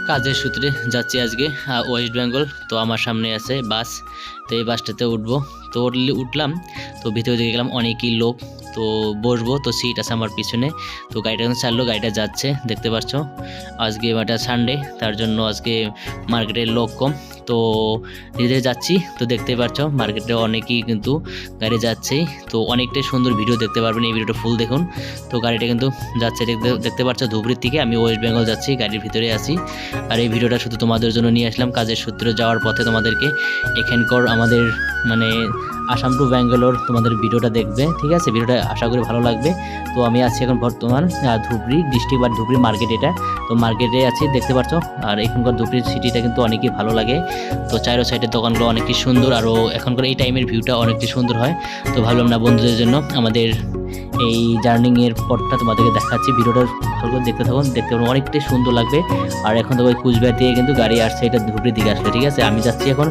কাজের সূত্রে যাচ্ছি আজকে ওয়েস্ট বেঙ্গল। তো আমার সামনে আছে বাস, তো এই বাসটাতে উঠবো। তো উঠলাম, তো ভিতরে দিকে গেলাম, অনেকই লোক। তো বসবো, তো সিট আছে আমার পিছনে। তো গাড়িটা কিন্তু চাললো, গাড়িটা যাচ্ছে, দেখতে পাচ্ছ। আজকে এটা সানডে, তার জন্য আজকে মার্কেটের লোক কম। তো ধীরে ধীরে যাচ্ছি, তো দেখতে পাচ্ছ মার্কেটে অনেকেই কিন্তু গাড়ি যাচ্ছেই। তো অনেকটাই সুন্দর ভিডিও দেখতে পারবেন, এই ভিডিওটা ফুল দেখুন। তো গাড়িটা কিন্তু যাচ্ছে, দেখতে পাচ্ছ ধুবড়ির থেকে। আমি ওয়েস্ট বেঙ্গল যাচ্ছি, গাড়ির ভিতরে আছি। আর এই ভিডিওটা শুধু তোমাদের জন্য নিয়ে আসলাম, কাজের সূত্রে যাওয়ার পথে তোমাদেরকে এখানকার আমাদের মানে আসাম টু ব্যাঙ্গালোর তোমাদের ভিডিওটা দেখবে, ঠিক আছে? ভিডিওটা আশা করি ভালো লাগবে। তো আমি আছি এখন বর্তমান ধুবড়ি ডিস্ট্রিক্ট বা ধুবড়ি মার্কেট, এটা তো মার্কেটে আছি, দেখতে পাচ্ছ। আর এখানকার ধুবড়ি সিটিটা কিন্তু অনেকই ভালো লাগে। তো চারো সাইডের দোকানগুলো অনেকই সুন্দর, আরও এখনকার এই টাইমের ভিউটা অনেকটি সুন্দর হয়। তো ভাবলাম না বন্ধুদের জন্য আমাদের এই জার্নিংয়ের পথটা তোমাদেরকে দেখাচ্ছি। ভিডিওটা দেখতে থাকুন, দেখতে পাবেন অনেকটাই সুন্দর লাগবে। আর এখন তো ওই কুচবিহার থেকে কিন্তু গাড়ি আসছে, এটা ধুবড়ির দিকে আসবে, ঠিক আছে? আমি যাচ্ছি এখন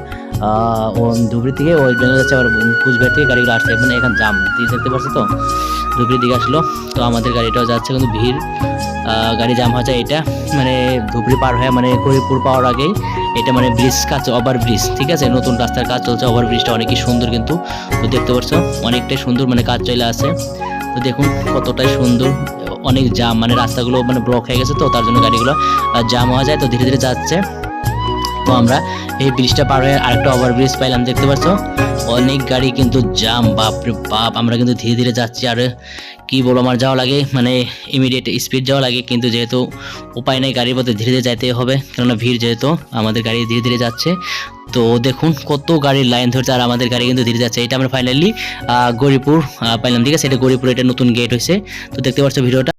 ধুবড়ি থেকে ওয়েস্ট বেঙ্গল যাচ্ছে, আবার কুচবিহার থেকে গাড়িগুলো আসছে, মানে এখন জাম দেখতে পাচ্ছ। তো ধুবড়ির দিকে আসলো, তো আমাদের গাড়িটাও যাচ্ছে, কিন্তু ভিড়, গাড়ি জাম হয়ে যায়। এটা মানে ধুবড়ি পার হয়ে মানে হরিপুর পাওয়ার আগেই এটা মানে ব্রিজ কাজ, ওভার ব্রিজ, ঠিক আছে? নতুন রাস্তার কাজ চলছে, ওভার ব্রিজটা অনেকই সুন্দর কিন্তু। তো দেখতে পাচ্ছ অনেকটাই সুন্দর, মানে কাজ চলে আসে। তো দেখুন কতটাই সুন্দর, অনেক জাম, মানে রাস্তাগুলো মানে ব্লক হয়ে গেছে, তো তার জন্য গাড়িগুলো জাম হয়ে যায়। তো ধীরে ধীরে যাচ্ছে। তো আমরা এই ব্রিজটা পার হয়ে আরেকটা ওভার ব্রিজ পাইলাম, দেখতে পাচ্ছ। অনেক গাড়ি কিন্তু জাম, বাপরে বাপ। আমরা কিন্তু ধীরে ধীরে যাচ্ছি, আর কি বলবো, আমার যাওয়া লাগে মানে ইমিডিয়েট স্পিড যাওয়া লাগে, কিন্তু যেহেতু উপায় নেই, গাড়ির পথে ধীরে ধীরে যাইতে হবে, কেননা ভিড় যেহেতু আমাদের গাড়ি ধীরে ধীরে যাচ্ছে। তো দেখুন কত গাড়ির লাইন ধরছে, আর আমাদের গাড়ি কিন্তু ধীরে যাচ্ছে। এটা আমরা ফাইনালি গৌরীপুর পাইলাম, ঠিক আছে? এটা গৌরীপুর, এটা নতুন গেট হয়েছে। তো দেখতে পাচ্ছ ভিডিওটা।